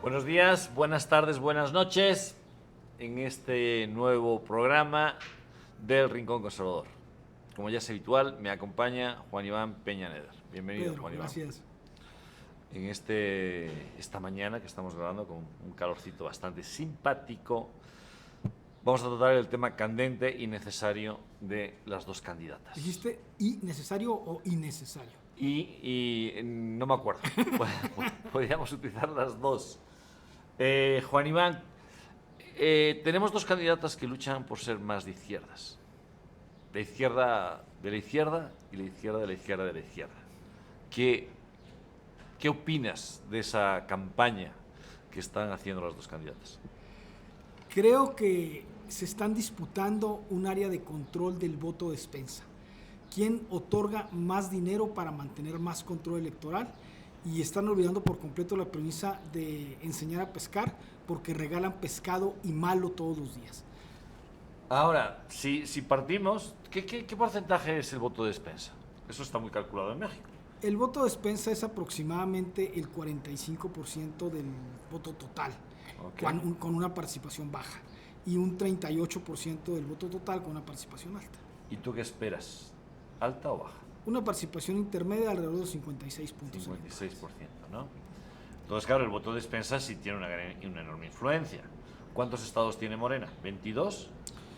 Buenos días, buenas tardes, buenas noches en este nuevo programa del Rincón Conservador. Como ya es habitual, me acompaña Juan Iván Peña-Neder. Bienvenido, Pedro, Juan Iván. Gracias. En esta mañana que estamos grabando con un calorcito bastante simpático, vamos a tratar el tema candente y necesario de las dos candidatas. ¿Dijiste necesario o innecesario? Y no me acuerdo. Podríamos utilizar las dos. Juan Iván, tenemos dos candidatas que luchan por ser más de izquierdas. La izquierda de la izquierda y la izquierda de la izquierda de la izquierda. ¿Qué opinas de esa campaña que están haciendo las dos candidatas? Creo que se están disputando un área de control del voto de despensa. ¿Quién otorga más dinero para mantener más control electoral? Y están olvidando por completo la premisa de enseñar a pescar, porque regalan pescado y malo todos los días. Ahora, si partimos, ¿qué porcentaje es el voto de despensa? Eso está muy calculado en México. El voto de despensa es aproximadamente el 45% del voto total, Okay. con una participación baja, y un 38% del voto total con una participación alta. ¿Y tú qué esperas? ¿Alta o baja? Una participación intermedia alrededor de 56 puntos. 56%, ¿no? Entonces, claro, el voto de despensa sí tiene una enorme influencia. ¿Cuántos estados tiene Morena? ¿22?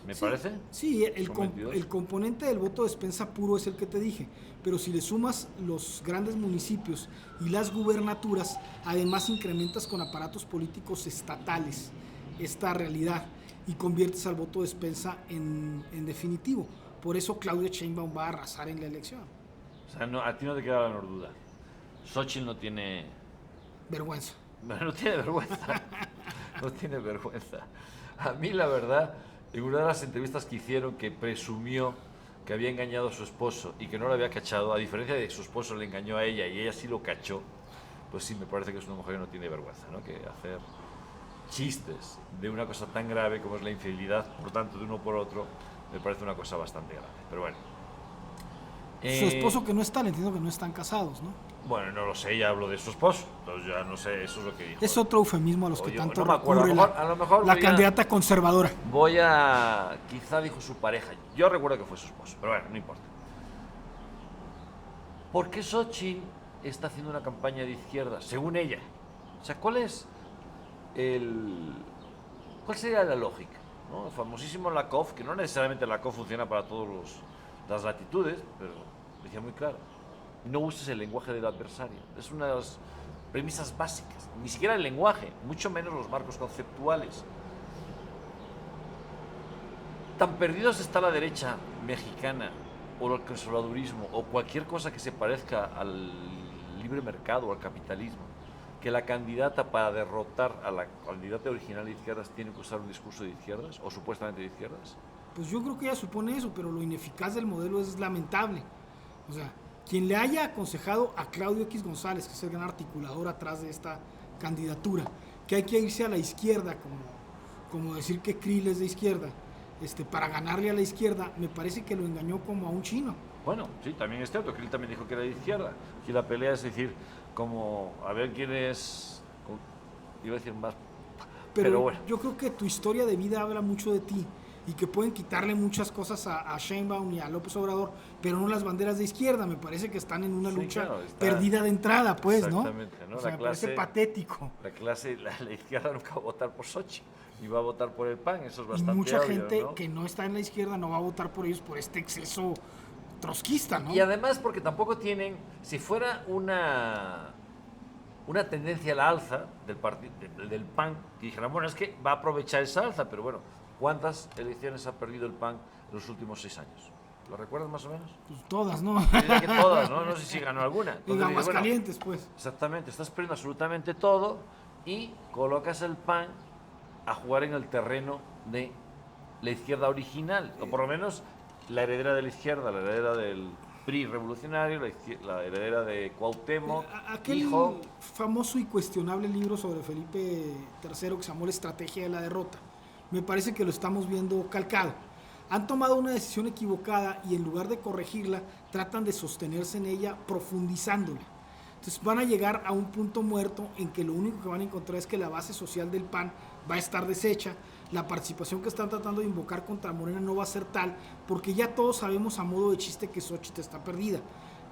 ¿Me parece? Sí, ¿Son 22? el componente del voto de despensa puro es el que te dije, pero si le sumas los grandes municipios y las gubernaturas, además incrementas con aparatos políticos estatales esta realidad y conviertes al voto de despensa en definitivo. Por eso Claudia Sheinbaum va a arrasar en la elección. O sea, a ti no te queda la menor duda. Xochitl no tiene... Vergüenza. No tiene vergüenza. No tiene vergüenza. A mí, la verdad, en una de las entrevistas que hicieron, que presumió que había engañado a su esposo y que no lo había cachado, a diferencia de que su esposo le engañó a ella y ella sí lo cachó, pues sí, me parece que es una mujer que no tiene vergüenza, ¿no? Que hacer chistes de una cosa tan grave como es la infidelidad, por tanto, de uno por otro, me parece una cosa bastante grave. Pero bueno. Su esposo que no está, le entiendo que no están casados, ¿no? Bueno, no lo sé, ya hablo de su esposo, entonces ya no sé, eso es lo que dijo. Es otro eufemismo a los que Oye, tanto no me acuerdo, recurre a lo mejor la candidata conservadora. quizá dijo su pareja, yo recuerdo que fue su esposo, pero bueno, no importa. ¿Por qué Xochitl está haciendo una campaña de izquierda, según ella? O sea, ¿cuál sería la lógica? ¿No? El famosísimo Lakoff, que no necesariamente Lakoff funciona para todas las latitudes, pero decía muy claro, no uses el lenguaje del adversario. Es una de las premisas básicas. Ni siquiera el lenguaje, mucho menos los marcos conceptuales. Tan perdidos está la derecha mexicana o el conservadurismo o cualquier cosa que se parezca al libre mercado o al capitalismo, que la candidata para derrotar a la candidata original de izquierdas tiene que usar un discurso de izquierdas o supuestamente de izquierdas. Pues yo creo que ella supone eso, pero lo ineficaz del modelo es lamentable. O sea, quien le haya aconsejado a Claudio X González, que es el gran articulador atrás de esta candidatura, que hay que irse a la izquierda, como decir que Krill es de izquierda, para ganarle a la izquierda, me parece que lo engañó como a un chino. Bueno, sí, también es cierto que él también dijo que era de izquierda. Aquí la pelea es decir, como a ver quién es, iba a decir más, pero bueno. Yo creo que tu historia de vida habla mucho de ti y que pueden quitarle muchas cosas a Sheinbaum y a López Obrador, pero no las banderas de izquierda. Me parece que están en una lucha perdida de entrada, pues, ¿no? Exactamente, ¿no? O sea, me parece patético. La izquierda nunca va a votar por Xochitl, ni va a votar por el PAN, eso es bastante Y mucha obvio, gente, ¿no? que no está en la izquierda, no va a votar por ellos por este exceso trotskista, ¿no? Y además porque tampoco tienen, si fuera una tendencia a la alza del PAN, que dijeran, bueno, es que va a aprovechar esa alza, pero bueno, ¿cuántas elecciones ha perdido el PAN en los últimos 6 años? ¿Lo recuerdas más o menos? Pues todas, ¿no? Yo diría que todas, ¿no? No sé si ganó alguna. En Aguascalientes, bueno, pues. Exactamente, estás perdiendo absolutamente todo y colocas el PAN a jugar en el terreno de la izquierda original, o por lo menos la heredera de la izquierda, la heredera del PRI revolucionario, la heredera de Cuauhtémoc, Aquel hijo. famoso y cuestionable libro sobre Felipe III que se llamó La estrategia de la derrota, me parece que lo estamos viendo calcado. Han tomado una decisión equivocada y en lugar de corregirla, tratan de sostenerse en ella profundizándola. Entonces van a llegar a un punto muerto en que lo único que van a encontrar es que la base social del PAN va a estar deshecha, la participación que están tratando de invocar contra Morena no va a ser tal, porque ya todos sabemos a modo de chiste que Xochitl está perdida.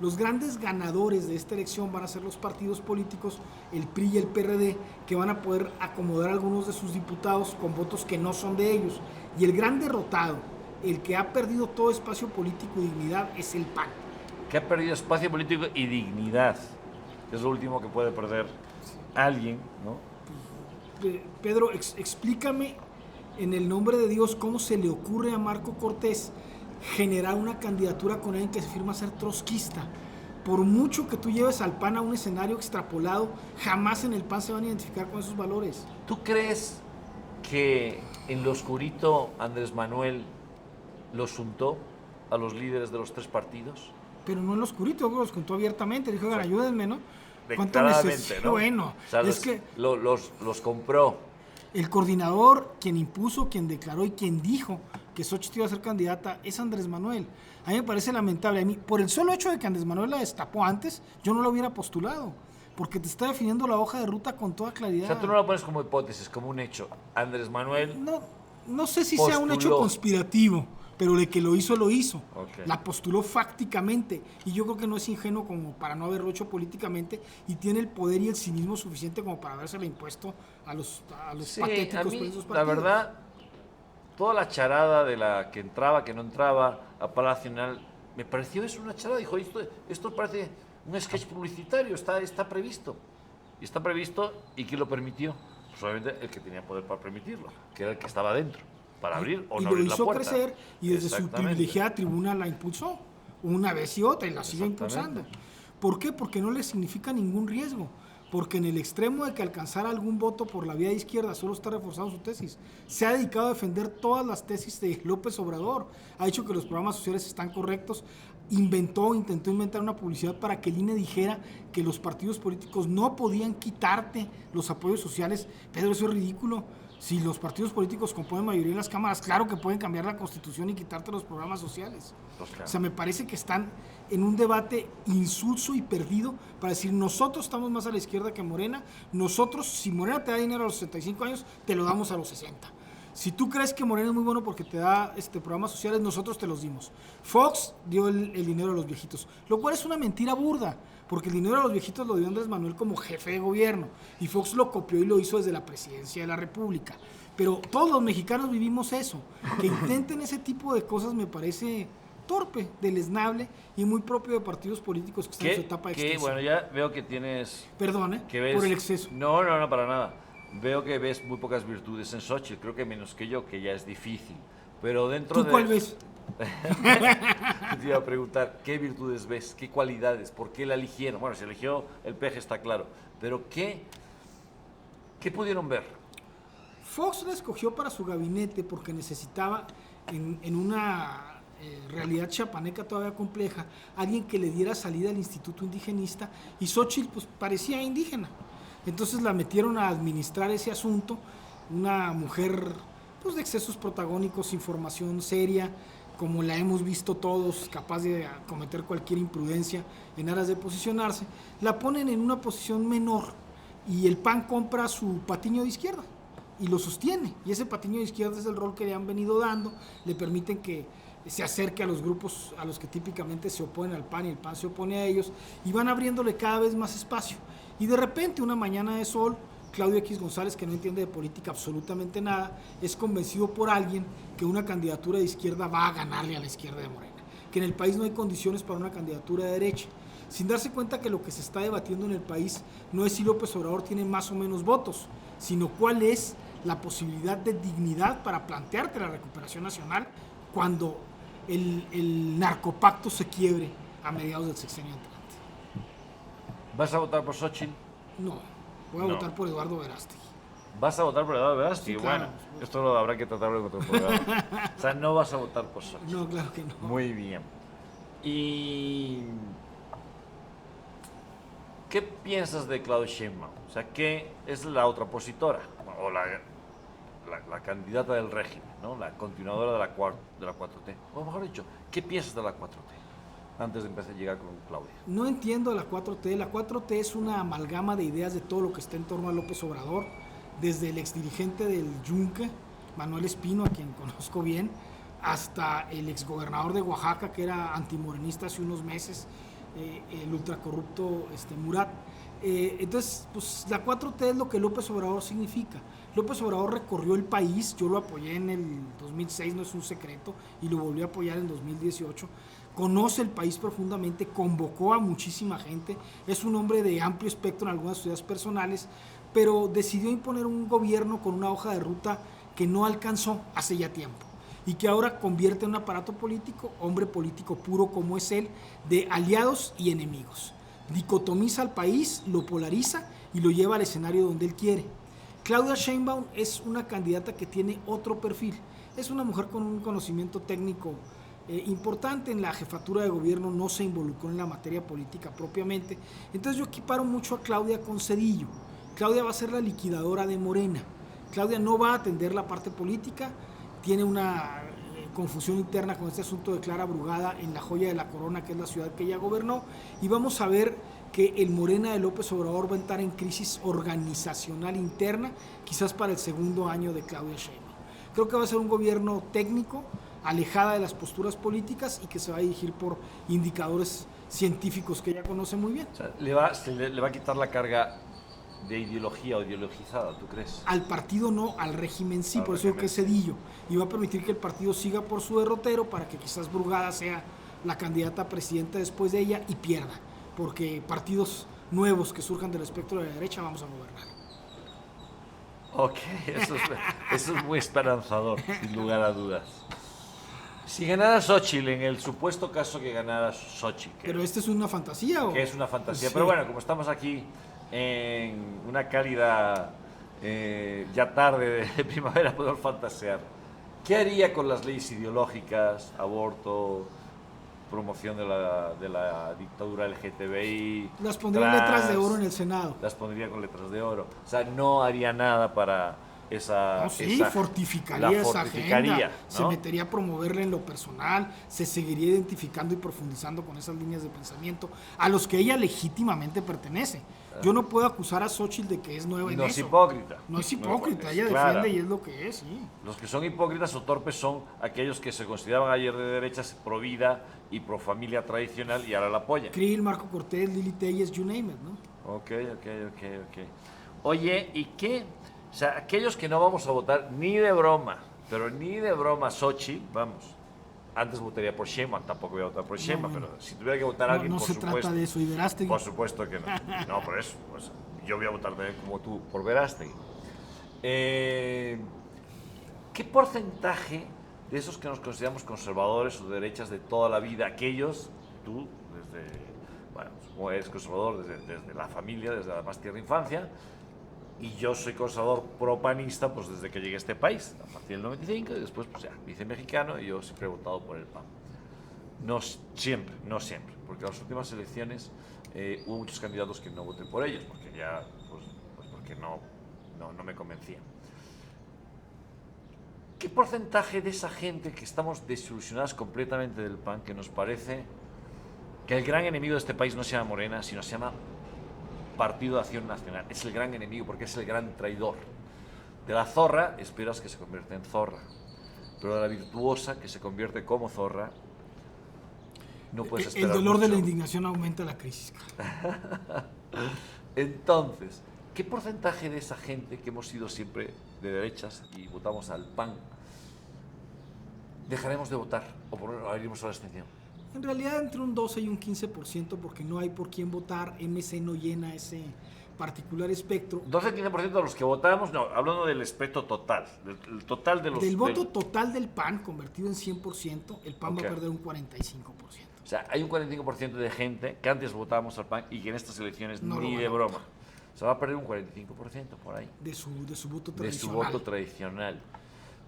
Los grandes ganadores de esta elección van a ser los partidos políticos, el PRI y el PRD, que van a poder acomodar a algunos de sus diputados con votos que no son de ellos. Y el gran derrotado, el que ha perdido todo espacio político y dignidad, es el PAN. Que ha perdido espacio político y dignidad. Es lo último que puede perder alguien, ¿no? Pedro, explícame en el nombre de Dios cómo se le ocurre a Marco Cortés generar una candidatura con alguien que se firma ser trotskista. Por mucho que tú lleves al PAN a un escenario extrapolado, jamás en el PAN se van a identificar con esos valores. ¿Tú crees que en lo oscurito Andrés Manuel los juntó a los líderes de los tres partidos? Pero no en lo oscurito, los contó abiertamente, dijo, oigan, ayúdenme, ¿no? Declaradamente, ¿no? Bueno, o sea, es que los compró. el coordinador, quien impuso, quien declaró y quien dijo que Xochitl iba a ser candidata es Andrés Manuel. A mí me parece lamentable. A mí, por el solo hecho de que Andrés Manuel la destapó antes, yo no lo hubiera postulado, porque te está definiendo la hoja de ruta con toda claridad. O sea, tú no lo pones como hipótesis, como un hecho. Andrés Manuel no sé si postuló. sea un hecho conspirativo, pero de que lo hizo, lo hizo. Okay. La postuló fácticamente. Y yo creo que no es ingenuo como para no haberlo hecho políticamente y tiene el poder y el cinismo suficiente como para habérselo impuesto a los sí, patéticos a mí, por esos partidos. la verdad, toda la charada de la que entraba, que no entraba a Palacio Nacional, me pareció eso una charada. Dijo, esto parece un sketch publicitario, está previsto. Y está previsto, ¿y quién lo permitió? Pues obviamente el que tenía poder para permitirlo, que era el que estaba dentro, para abrir o no abrir la puerta. Y lo hizo crecer y desde su privilegiada tribuna la impulsó, una vez y otra, y la sigue impulsando. ¿Por qué? Porque no le significa ningún riesgo. Porque en el extremo de que alcanzara algún voto por la vía de izquierda solo está reforzando su tesis. Se ha dedicado a defender todas las tesis de López Obrador. Ha dicho que los programas sociales están correctos. Intentó inventar una publicidad para que el INE dijera que los partidos políticos no podían quitarte los apoyos sociales. Pedro, eso es ridículo. Si los partidos políticos componen mayoría en las cámaras, claro que pueden cambiar la Constitución y quitarte los programas sociales. Pues claro. O sea, me parece que están en un debate insulso y perdido para decir, nosotros estamos más a la izquierda que Morena, nosotros, si Morena te da dinero a los 65 años, te lo damos a los 60. Si tú crees que Morena es muy bueno porque te da programas sociales, nosotros te los dimos. Fox dio el dinero a los viejitos, lo cual es una mentira burda, porque el dinero a los viejitos lo dio Andrés Manuel como jefe de gobierno, y Fox lo copió y lo hizo desde la presidencia de la República. Pero todos los mexicanos vivimos eso. Que intenten ese tipo de cosas me parece torpe, deleznable y muy propio de partidos políticos que están en su etapa de extensión. Bueno, ya veo que tienes... Perdón, por el exceso. No, para nada. Veo que ves muy pocas virtudes en Xochitl, creo que menos que yo, que ya es difícil. Pero dentro ¿Tú cuál ves? Te iba a preguntar, ¿qué virtudes ves? ¿Qué cualidades? ¿Por qué la eligieron? Bueno, se eligió el peje, está claro. Pero ¿qué pudieron ver? Fox la escogió para su gabinete porque necesitaba en una realidad chiapaneca todavía compleja, alguien que le diera salida al Instituto Indigenista, y Xochitl pues parecía indígena. Entonces la metieron a administrar ese asunto, una mujer pues de excesos protagónicos, información seria, como la hemos visto todos, capaz de cometer cualquier imprudencia en aras de posicionarse. La ponen en una posición menor y el PAN compra su patiño de izquierda y lo sostiene, y ese patiño de izquierda es el rol que le han venido dando, le permiten que se acerque a los grupos a los que típicamente se oponen al PAN y el PAN se opone a ellos, y van abriéndole cada vez más espacio. Y de repente, una mañana de sol, Claudio X González, que no entiende de política absolutamente nada, es convencido por alguien que una candidatura de izquierda va a ganarle a la izquierda de Morena, que en el país no hay condiciones para una candidatura de derecha, sin darse cuenta que lo que se está debatiendo en el país no es si López Obrador tiene más o menos votos, sino cuál es la posibilidad de dignidad para plantearte la recuperación nacional cuando el narcopacto se quiebre a mediados del sexenio entrante. ¿Vas a votar por Xochitl? No, voy a votar por Eduardo Verástegui. ¿Vas a votar por Eduardo Verástegui? Sí, claro. Bueno, esto lo habrá que tratarlo en otro programa. O sea, no vas a votar por Xochitl. No, claro que no. Muy bien. ¿Y qué piensas de Claudia Sheinbaum? O sea, ¿qué es la otra opositora? O la candidata del régimen, ¿no? La continuadora de la 4T. O mejor dicho, ¿qué piensas de la 4T? antes de empezar a llegar con Claudia? No entiendo la 4T. La 4T es una amalgama de ideas de todo lo que está en torno a López Obrador, desde el exdirigente del Yunque, Manuel Espino, a quien conozco bien, hasta el exgobernador de Oaxaca, que era antimorenista hace unos meses, el ultracorrupto Murat. Entonces, pues la 4T es lo que López Obrador significa. López Obrador recorrió el país, yo lo apoyé en el 2006, no es un secreto, y lo volví a apoyar en 2018. Conoce el país profundamente, convocó a muchísima gente, es un hombre de amplio espectro en algunas ciudades personales, pero decidió imponer un gobierno con una hoja de ruta que no alcanzó hace ya tiempo y que ahora convierte en un aparato político, hombre político puro como es él, de aliados y enemigos. Dicotomiza al país, lo polariza y lo lleva al escenario donde él quiere. Claudia Sheinbaum es una candidata que tiene otro perfil. Es una mujer con un conocimiento técnico importante. En la jefatura de gobierno no se involucró en la materia política propiamente. Entonces yo equiparo mucho a Claudia con Zedillo. Claudia va a ser la liquidadora de Morena. Claudia no va a atender la parte política, tiene una confusión interna con este asunto de Clara Brugada en la joya de la corona, que es la ciudad que ella gobernó, y vamos a ver que el Morena de López Obrador va a entrar en crisis organizacional interna, quizás para el segundo año de Claudia Sheinbaum. Creo que va a ser un gobierno técnico, alejada de las posturas políticas y que se va a dirigir por indicadores científicos que ella conoce muy bien. O sea, le va a quitar la carga de ideología o ideologizada, ¿tú crees? Al partido no, al régimen sí, por eso digo que es Zedillo. Y va a permitir que el partido siga por su derrotero para que quizás Brugada sea la candidata a presidenta después de ella y pierda. Porque partidos nuevos que surjan del espectro de la derecha vamos a gobernar. Ok, eso es muy esperanzador, sin lugar a dudas. Si ganara Xochitl, en el supuesto caso que ganara Xochitl. ¿Pero esta es una fantasía? Que es una fantasía. Sí. Pero bueno, como estamos aquí en una cálida ya tarde de primavera, podemos fantasear. ¿Qué haría con las leyes ideológicas, aborto, promoción de la dictadura LGTBI? Las pondría en letras de oro en el Senado. Las pondría con letras de oro. O sea, no haría nada para esa... No, sí, esa fortificaría esa agenda, ¿no? se metería a promoverla en lo personal, se seguiría identificando y profundizando con esas líneas de pensamiento a los que ella legítimamente pertenece. Yo no puedo acusar a Xochitl de que es nueva en eso. No es hipócrita. No es hipócrita, ella clara. defiende y es lo que es, sí. Los que son hipócritas o torpes son aquellos que se consideraban ayer de derechas, pro vida y pro familia tradicional y ahora la apoyan. Krill, Marco Cortés, Lili Telles, you name it, ¿no? Ok. Oye, ¿y qué? O sea, aquellos que no vamos a votar ni de broma, pero ni de broma Xochitl, vamos. Antes votaría por Sheinbaum, tampoco voy a votar por Sheinbaum, bueno. pero si tuviera que votar a alguien, No por se supuesto. trata de eso, y Verástegui. Por supuesto que no. No, por eso. Pues, yo voy a votar también como tú, por Verástegui. ¿Qué porcentaje de esos que nos consideramos conservadores o de derechas de toda la vida, aquellos, tú, desde, bueno, como eres conservador desde la familia, desde la más tierna infancia, y yo soy conservador propanista pues desde que llegué a este país, a partir del 95, y después pues ya, vice mexicano, y yo siempre he votado por el PAN. No siempre, porque en las últimas elecciones hubo muchos candidatos que no voté por ellos, porque ya, pues porque no me convencían. ¿Qué porcentaje de esa gente que estamos desilusionados completamente del PAN, que nos parece que el gran enemigo de este país no se llama Morena, sino se llama Partido de Acción Nacional? Es el gran enemigo porque es el gran traidor. De la zorra esperas que se convierta en zorra, pero de la virtuosa que se convierte como zorra no puedes esperar El dolor mucho. de la indignación aumenta la crisis. Entonces, ¿qué porcentaje de esa gente que hemos sido siempre de derechas y votamos al PAN dejaremos de votar o abriremos a la abstención? En realidad entre un 12 y un 15%, porque no hay por quién votar. MC no llena ese particular espectro. 12-15% de los que votamos, no, hablando del espectro total, del total de los... Del voto total del PAN convertido en 100%, el PAN Ok. va a perder un 45%. O sea, hay un 45% de gente que antes votábamos al PAN y que en estas elecciones No ni lo de van a broma. Se va a perder un 45% por ahí. De su voto De su tradicional. voto tradicional.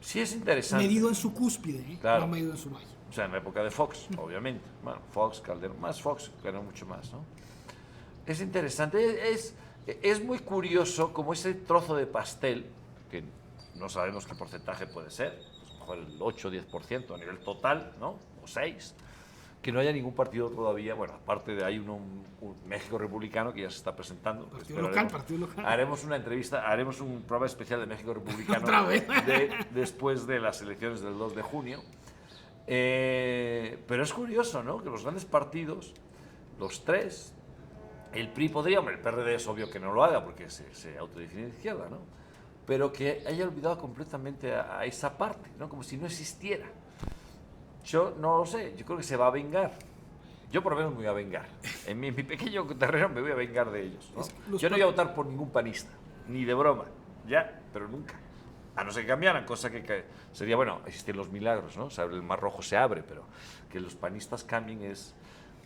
Sí es interesante. Medido en su cúspide, Claro. no medido en su valle. O sea, en la época de Fox, obviamente. Bueno, Fox, Calderón, más Fox, ganó mucho más, ¿no? Es interesante, es muy curioso como ese trozo de pastel, que no sabemos qué porcentaje puede ser, pues a lo mejor el 8 o 10% a nivel total, ¿no? O 6%, que no haya ningún partido todavía, bueno, aparte de hay un México Republicano que ya se está presentando. Partido local. Haremos una entrevista, haremos un programa especial de México Republicano ¿Otra vez? después de las elecciones del 2 de junio. Pero es curioso, ¿no? Que los grandes partidos, los tres, el PRI podría, hombre, el PRD es obvio que no lo haga porque se autodefine de izquierda, ¿no? Pero que haya olvidado completamente a esa parte, ¿no? Como si no existiera. Yo no lo sé, yo creo que se va a vengar. Yo por lo menos me voy a vengar. En mi pequeño terreno me voy a vengar de ellos, ¿no? Yo no voy a votar por ningún panista, ni de broma, ya, pero nunca. A no ser que cambiaran, cosa que sería, bueno, existen los milagros, ¿no? O sea, el Mar Rojo se abre, pero que los panistas cambien es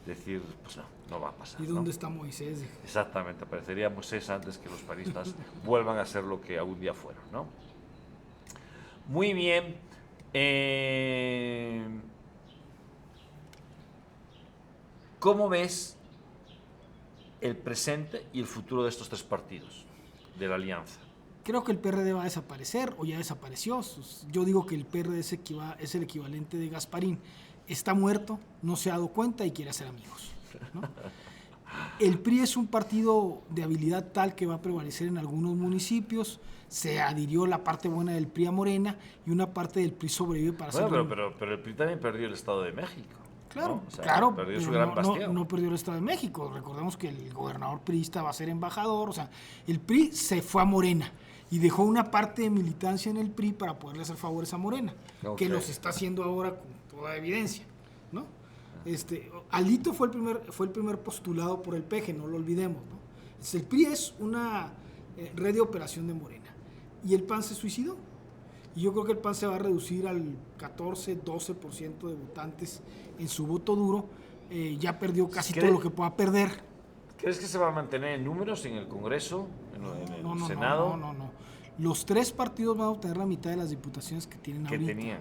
decir, pues no va a pasar. ¿Y dónde está Moisés? Exactamente, aparecería Moisés antes que los panistas vuelvan a ser lo que algún día fueron, ¿no? Muy bien. ¿Cómo ves el presente y el futuro de estos tres partidos de la alianza? Creo que el PRD va a desaparecer o ya desapareció. Yo digo que el PRD es el equivalente de Gasparín. Está muerto, no se ha dado cuenta y quiere hacer amigos, ¿no? El PRI es un partido de habilidad tal que va a prevalecer en algunos municipios. Se adhirió la parte buena del PRI a Morena y una parte del PRI sobrevive para hacer... Pero el PRI también perdió el Estado de México. Claro, ¿no? O sea, claro, perdió su gran bastión. No perdió el Estado de México. Recordemos que el gobernador priista va a ser embajador. O sea, el PRI se fue a Morena y dejó una parte de militancia en el PRI para poderle hacer favores a Morena, que los está haciendo ahora con toda evidencia, ¿no? Alito fue el primer postulado por el PG, no lo olvidemos, ¿no? El PRI es una red de operación de Morena y el PAN se suicidó. Y yo creo que el PAN se va a reducir al 14-12% de votantes en su voto duro. Ya perdió casi todo lo que pueda perder. ¿Crees que se va a mantener en números en el Congreso, en el Senado? No. Los tres partidos van a obtener la mitad de las diputaciones que tienen ahorita. Que tenían.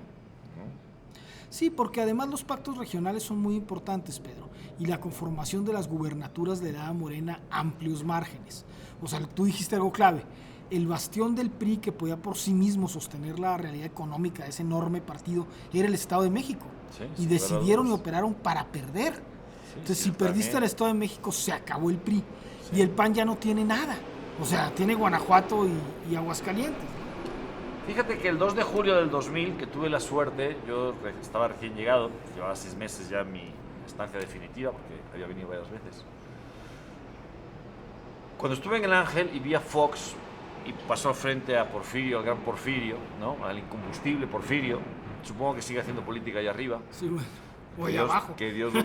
Sí, porque además los pactos regionales son muy importantes, Pedro, y la conformación de las gubernaturas le da a Morena amplios márgenes. O sea, tú dijiste algo clave, el bastión del PRI que podía por sí mismo sostener la realidad económica de ese enorme partido era el Estado de México, y decidieron y operaron para perder. Entonces, si perdiste el Estado de México, se acabó el PRI, y el PAN ya no tiene nada, o sea, tiene Guanajuato y Aguascalientes. Fíjate que el 2 de julio del 2000, que tuve la suerte, yo estaba recién llegado, llevaba 6 meses ya en mi estancia definitiva, porque había venido varias veces. Cuando estuve en el Ángel y vi a Fox, y pasó al frente a Porfirio, al gran Porfirio, ¿no? Al incombustible Porfirio, supongo que sigue haciendo política allá arriba. Sí, bueno, o allá abajo. Que Dios lo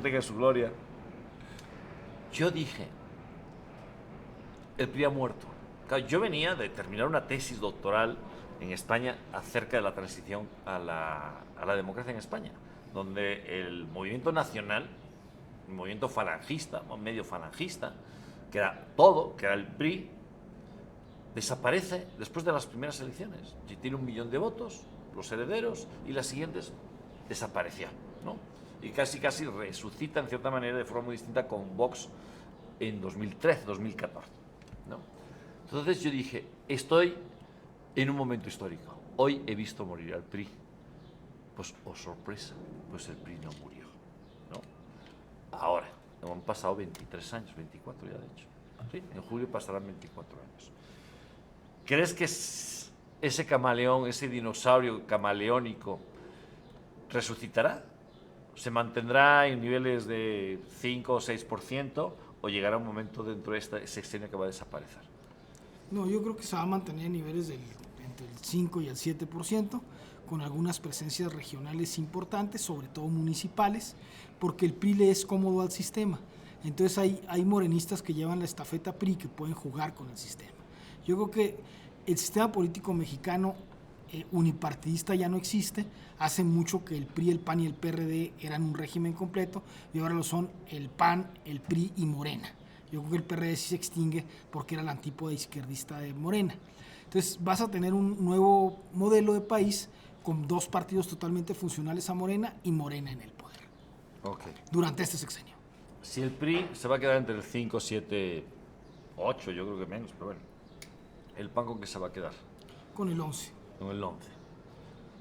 tenga en su gloria. Yo dije, el PRI ha muerto. Claro, yo venía de terminar una tesis doctoral en España acerca de la transición a la democracia en España, donde el movimiento nacional, el movimiento falangista, medio falangista, que era todo, que era el PRI, desaparece después de las primeras elecciones. Y tiene 1 millón de votos, los herederos, y las siguientes desapareció, ¿no? Y casi resucita en cierta manera de forma muy distinta con Vox en 2013, 2014, ¿no? Entonces yo dije, estoy en un momento histórico. Hoy he visto morir al PRI. Pues, oh sorpresa, pues el PRI no murió, ¿no? Ahora, han pasado 23 años, 24 ya de hecho. ¿Sí? En julio pasarán 24 años. ¿Crees que ese camaleón, ese dinosaurio camaleónico, resucitará? ¿Se mantendrá en niveles de 5 o 6% o llegará un momento dentro de este sexenio que va a desaparecer? No, yo creo que se va a mantener en niveles entre el 5 y el 7%, con algunas presencias regionales importantes, sobre todo municipales, porque el PRI le es cómodo al sistema. Entonces hay morenistas que llevan la estafeta PRI que pueden jugar con el sistema. Yo creo que el sistema político mexicano unipartidista ya no existe. Hace mucho que el PRI, el PAN y el PRD eran un régimen completo y ahora lo son el PAN, el PRI y Morena. Yo creo que el PRD sí se extingue porque era la antípoda izquierdista de Morena. Entonces vas a tener un nuevo modelo de país con 2 partidos totalmente funcionales a Morena y Morena en el poder. Durante este sexenio. Si el PRI se va a quedar entre el 5, 7, 8, yo creo que menos, pero bueno. ¿El PAN con qué se va a quedar? Con el 11. Con el 11.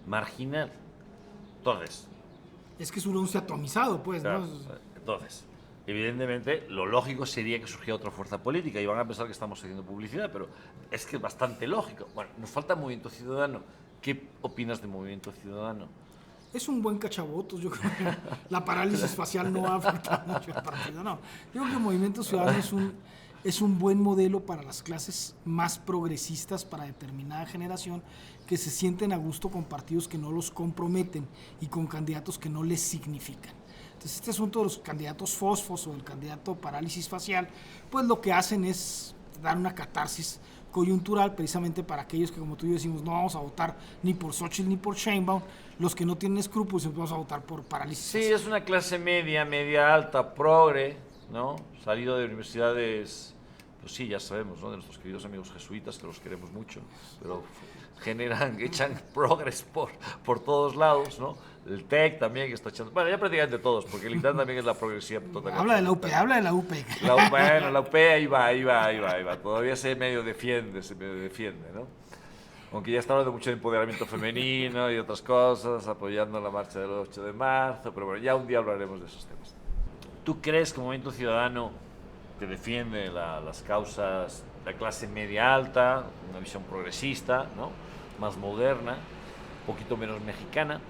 Marginal. Entonces, Es que es un 11 atomizado, pues, Claro. ¿no? Entonces, evidentemente, lo lógico sería que surgiera otra fuerza política y van a pensar que estamos haciendo publicidad, pero es que es bastante lógico. Bueno, nos falta Movimiento Ciudadano. ¿Qué opinas de Movimiento Ciudadano? Es un buen cachabotos, yo creo que la parálisis facial no va a afectar mucho al partido, no. Yo creo que el Movimiento Ciudadano es un buen modelo para las clases más progresistas, para determinada generación, que se sienten a gusto con partidos que no los comprometen y con candidatos que no les significan. Entonces, este asunto de los candidatos fosfos o el candidato parálisis facial, pues lo que hacen es dar una catarsis coyuntural precisamente para aquellos que, como tú y yo decimos, no vamos a votar ni por Xochitl ni por Sheinbaum, los que no tienen escrúpulos vamos a votar por parálisis Sí, facial. es una clase media, media alta, progre, ¿no? Salido de universidades, pues sí, ya sabemos, ¿no? De nuestros queridos amigos jesuitas, que los queremos mucho, pero echan progres por todos lados, ¿no? El TEC también que está echando, bueno, ya prácticamente todos, porque el INTAN también es la progresiva total. Habla de la UP, habla de la UP. Bueno, la UP ahí va. Todavía se medio defiende, ¿no? Aunque ya está hablando mucho de empoderamiento femenino y otras cosas, apoyando la marcha del 8 de marzo, pero bueno, ya un día hablaremos de esos temas. ¿Tú crees que Movimiento Ciudadano que defiende las causas de la clase media alta, una visión progresista, ¿no? Más moderna, un poquito menos mexicana,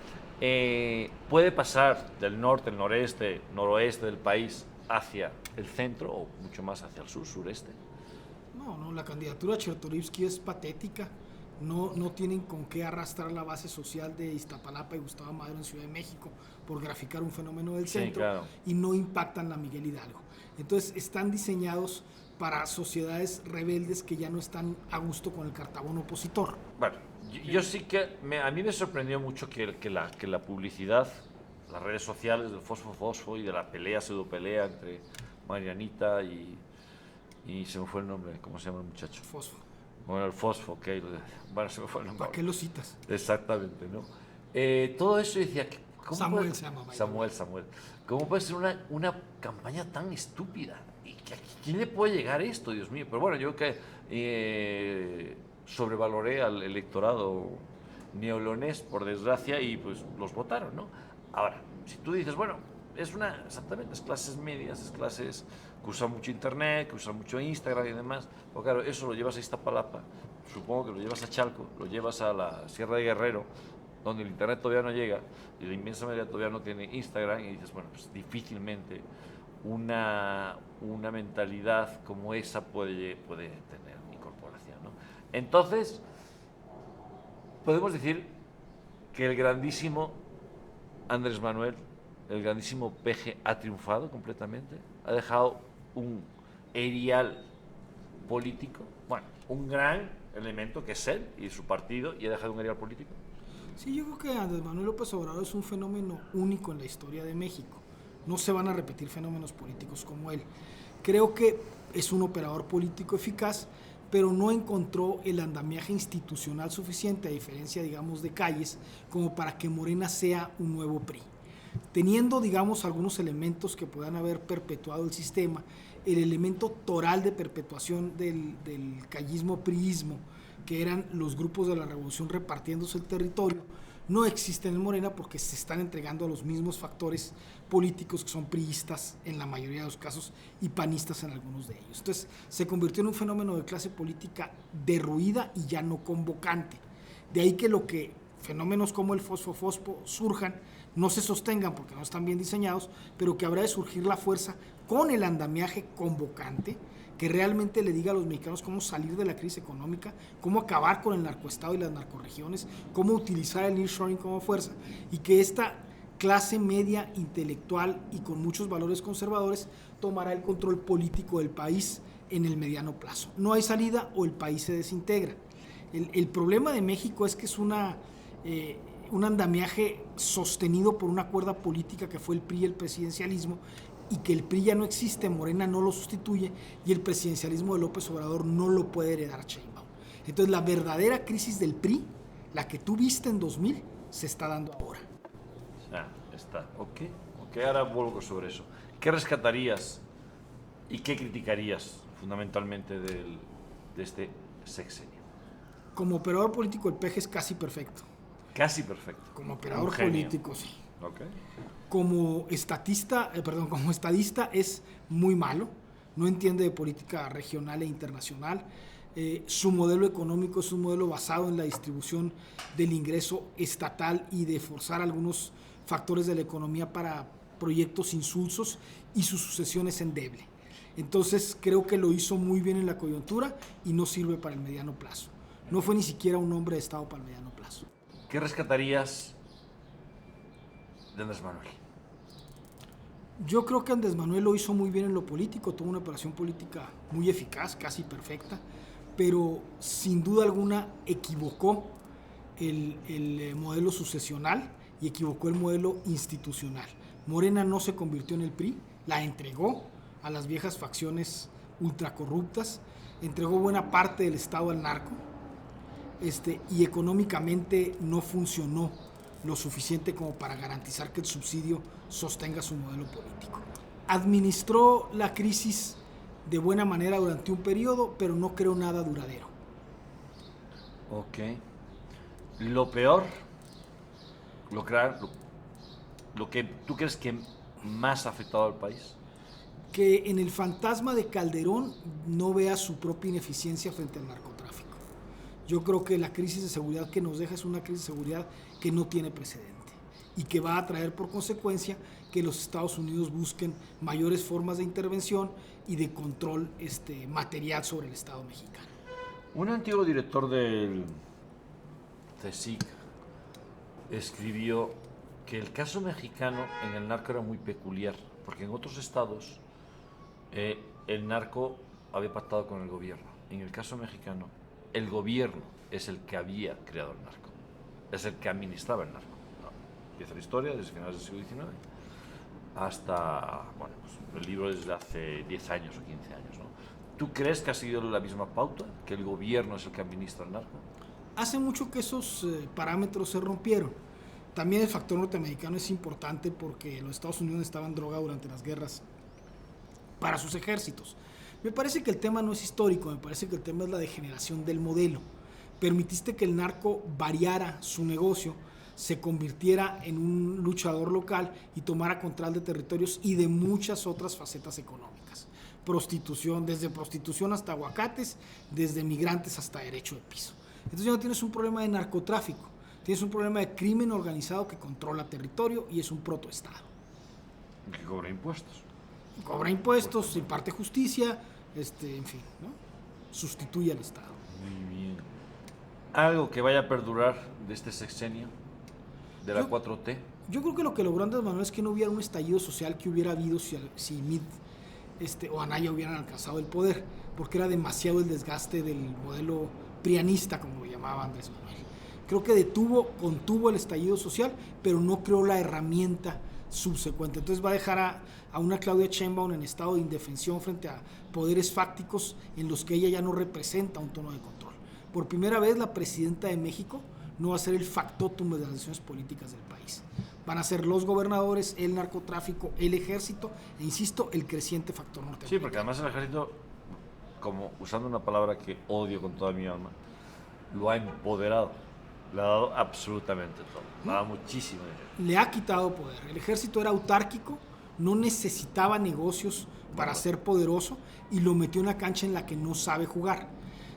puede pasar del norte, el noreste, noroeste del país hacia el centro o mucho más hacia el sur, sureste? No, la candidatura a Chertorivsky es patética. No tienen con qué arrastrar la base social de Iztapalapa y Gustavo Madero en Ciudad de México por graficar un fenómeno del centro, claro. Y no impactan la Miguel Hidalgo. Entonces están diseñados para sociedades rebeldes que ya no están a gusto con el cartabón opositor. Bueno, yo sí que a mí me sorprendió mucho que la publicidad, las redes sociales del fosfo y de la pelea, pseudopelea entre Marianita y se me fue el nombre, ¿cómo se llama el muchacho? Fosfo. Bueno, el fosfo, ok, bueno, se me fue el nombre. ¿Para qué lo citas? Exactamente, ¿no? Todo eso decía, ¿cómo Samuel puede, se llama. Samuel. ¿Cómo puede ser una campaña tan estúpida? ¿Y a quién le puede llegar esto, Dios mío? Pero bueno, yo creo que sobrevaloré al electorado neolonés, por desgracia, y pues los votaron, ¿no? Ahora, si tú dices, bueno, exactamente, es clases medias, es clases que usan mucho internet, que usan mucho Instagram y demás, pues claro, eso lo llevas a Iztapalapa, supongo que lo llevas a Chalco, lo llevas a la Sierra de Guerrero, donde el internet todavía no llega y la inmensa mayoría todavía no tiene Instagram, y dices, bueno, pues difícilmente una mentalidad como esa puede tener incorporación, ¿no? Entonces, podemos decir que el grandísimo Andrés Manuel, el grandísimo Peje, ha triunfado completamente, ha dejado un erial político, bueno, un gran elemento que es él y su partido, y ha dejado un erial político. Sí, yo creo que Andrés Manuel López Obrador es un fenómeno único en la historia de México. No se van a repetir fenómenos políticos como él. Creo que es un operador político eficaz, pero no encontró el andamiaje institucional suficiente, a diferencia, digamos, de Calles, como para que Morena sea un nuevo PRI. Teniendo, digamos, algunos elementos que puedan haber perpetuado el sistema, el elemento toral de perpetuación del callismo-priismo, que eran los grupos de la revolución repartiéndose el territorio, no existen en Morena porque se están entregando a los mismos factores políticos que son priistas en la mayoría de los casos y panistas en algunos de ellos. Entonces se convirtió en un fenómeno de clase política derruida y ya no convocante. De ahí que fenómenos como el fosfo surjan, no se sostengan porque no están bien diseñados, pero que habrá de surgir la fuerza con el andamiaje convocante que realmente le diga a los mexicanos cómo salir de la crisis económica, cómo acabar con el narcoestado y las narcorregiones, cómo utilizar el nearshoring como fuerza, y que esta clase media intelectual y con muchos valores conservadores tomará el control político del país en el mediano plazo. No hay salida o el país se desintegra. El problema de México es que es un andamiaje sostenido por una cuerda política que fue el PRI y el presidencialismo, y que el PRI ya no existe, Morena no lo sustituye y el presidencialismo de López Obrador no lo puede heredar Sheinbaum. Entonces la verdadera crisis del PRI, la que tú viste en 2000, se está dando ahora. Está, ok, ahora vuelvo sobre eso. ¿Qué rescatarías y qué criticarías fundamentalmente de este sexenio? Como operador político el Peje es casi perfecto. Casi perfecto. Como operador político, sí. Okay. Como como estadista es muy malo, no entiende de política regional e internacional. Su modelo económico es un modelo basado en la distribución del ingreso estatal y de forzar algunos factores de la economía para proyectos insulsos, y su sucesión es endeble. Entonces creo que lo hizo muy bien en la coyuntura y no sirve para el mediano plazo. No fue ni siquiera un hombre de Estado para el mediano plazo. ¿Qué rescatarías de Andrés Manuel? Yo creo que Andrés Manuel lo hizo muy bien en lo político, tuvo una operación política muy eficaz, casi perfecta, pero sin duda alguna equivocó el modelo sucesional y equivocó el modelo institucional. Morena no se convirtió en el PRI, la entregó a las viejas facciones ultracorruptas, entregó buena parte del Estado al narco, y económicamente no funcionó lo suficiente como para garantizar que el subsidio sostenga su modelo político. Administró la crisis de buena manera durante un periodo, pero no creo nada duradero. Ok. Lo peor, lo que tú crees que más ha afectado al país. Que en el fantasma de Calderón no vea su propia ineficiencia frente al narcotráfico. Yo creo que la crisis de seguridad que nos deja es una crisis de seguridad que no tiene precedente y que va a traer por consecuencia que los Estados Unidos busquen mayores formas de intervención y de control material sobre el Estado mexicano. Un antiguo director del CSIC escribió que el caso mexicano en el narco era muy peculiar, porque en otros estados el narco había pactado con el gobierno. En el caso mexicano, el gobierno es el que había creado el narco, es el que administraba el narco. Empieza la historia desde finales del siglo XIX hasta, bueno, pues el libro desde hace 10 años o 15 años, ¿no? ¿Tú crees que ha seguido la misma pauta, que el gobierno es el que administra el narco? Hace mucho que esos parámetros se rompieron. También el factor norteamericano es importante porque los Estados Unidos necesitaban droga durante las guerras para sus ejércitos. Me parece que el tema no es histórico, me parece que el tema es la degeneración del modelo. Permitiste que el narco variara su negocio, se convirtiera en un luchador local y tomara control de territorios y de muchas otras facetas económicas. Prostitución, desde prostitución hasta aguacates, desde migrantes hasta derecho de piso. Entonces ya no tienes un problema de narcotráfico, tienes un problema de crimen organizado que controla territorio y es un protoestado. Que cobra impuestos. Cobra impuestos, imparte justicia, en fin, ¿no? Sustituye al Estado. Muy bien. ¿Algo que vaya a perdurar de este sexenio, de la 4T? Yo creo que lo que logró Andrés Manuel es que no hubiera un estallido social que hubiera habido si Mid o Anaya hubieran alcanzado el poder, porque era demasiado el desgaste del modelo prianista, como lo llamaba Andrés Manuel. Creo que contuvo el estallido social, pero no creó la herramienta subsecuente. Entonces va a dejar a una Claudia Sheinbaum en estado de indefensión frente a poderes fácticos en los que ella ya no representa un tono de control. Por primera vez la presidenta de México no va a ser el factotum de las decisiones políticas del país. Van a ser los gobernadores, el narcotráfico, el ejército e, insisto, el creciente factor norteamericano. Sí, porque además el ejército, como usando una palabra que odio con toda mi alma, lo ha empoderado. Le ha dado absolutamente todo. Le ha dado muchísimo dinero. Le ha quitado poder. El ejército era autárquico, no necesitaba negocios para ser poderoso y lo metió en una cancha en la que no sabe jugar.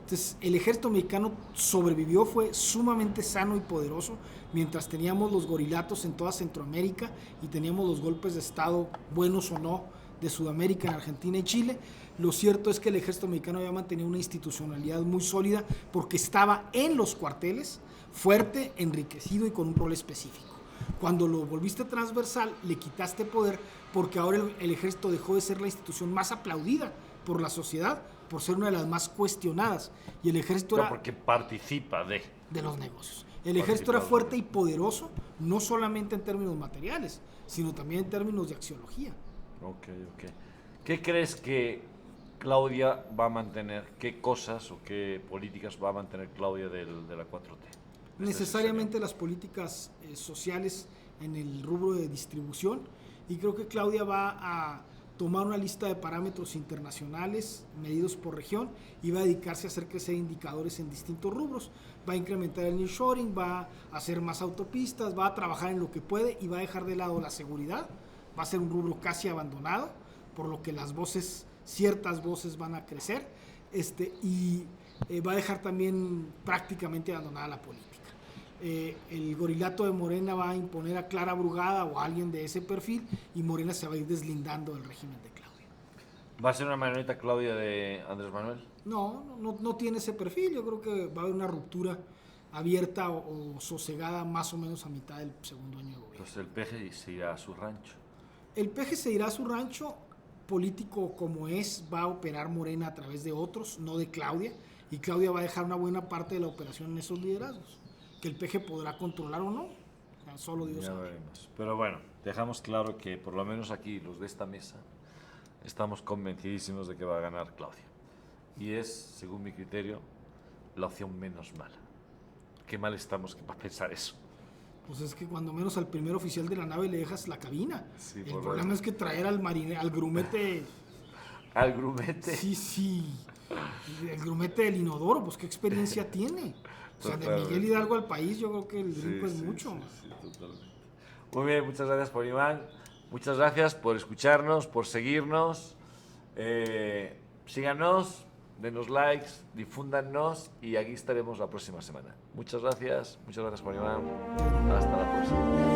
Entonces, el ejército mexicano sobrevivió, fue sumamente sano y poderoso, mientras teníamos los gorilatos en toda Centroamérica y teníamos los golpes de Estado, buenos o no, de Sudamérica, en Argentina y Chile. Lo cierto es que el ejército mexicano había mantenido una institucionalidad muy sólida porque estaba en los cuarteles, fuerte, enriquecido y con un rol específico. Cuando lo volviste transversal, le quitaste poder porque ahora el ejército dejó de ser la institución más aplaudida por la sociedad, por ser una de las más cuestionadas. Y el ejército era... porque participa de los negocios. El ejército era fuerte y poderoso, no solamente en términos materiales, sino también en términos de axiología. Ok. ¿Qué crees que Claudia va a mantener? ¿Qué cosas o qué políticas va a mantener Claudia de la 4T? Necesariamente las políticas sociales en el rubro de distribución, y creo que Claudia va a tomar una lista de parámetros internacionales medidos por región y va a dedicarse a hacer crecer indicadores en distintos rubros. Va a incrementar el nearshoring, va a hacer más autopistas, va a trabajar en lo que puede y va a dejar de lado la seguridad. Va a ser un rubro casi abandonado, por lo que ciertas voces van a crecer, y va a dejar también prácticamente abandonada la política. El gorilato de Morena va a imponer a Clara Brugada o a alguien de ese perfil y Morena se va a ir deslindando del régimen de Claudia. ¿Va a ser una marioneta Claudia de Andrés Manuel? No tiene ese perfil. Yo creo que va a haber una ruptura abierta o sosegada más o menos a mitad del segundo año de gobierno. Entonces el PG se irá a su rancho. El PG se irá a su rancho, político como es, va a operar Morena a través de otros, no de Claudia, y Claudia va a dejar una buena parte de la operación en esos liderazgos, que el PG podrá controlar o no, o sea, solo Dios Ya sabe. veremos. Pero bueno, dejamos claro que por lo menos aquí, los de esta mesa, estamos convencidísimos de que va a ganar Claudia. Y es, según mi criterio, la opción menos mala. Qué mal estamos que para pensar eso. Pues es que cuando menos al primer oficial de la nave le dejas la cabina. Sí, El problema es que traer al grumete... ¿Al grumete? Sí. El grumete del inodoro, pues qué experiencia tiene. O sea, de Miguel Hidalgo al país, yo creo que el brinco es mucho. Sí, totalmente. Muy bien, muchas gracias por Iván. Muchas gracias por escucharnos, por seguirnos. Síganos, denos likes, difúndannos y aquí estaremos la próxima semana. Muchas gracias por Iván. Hasta la próxima.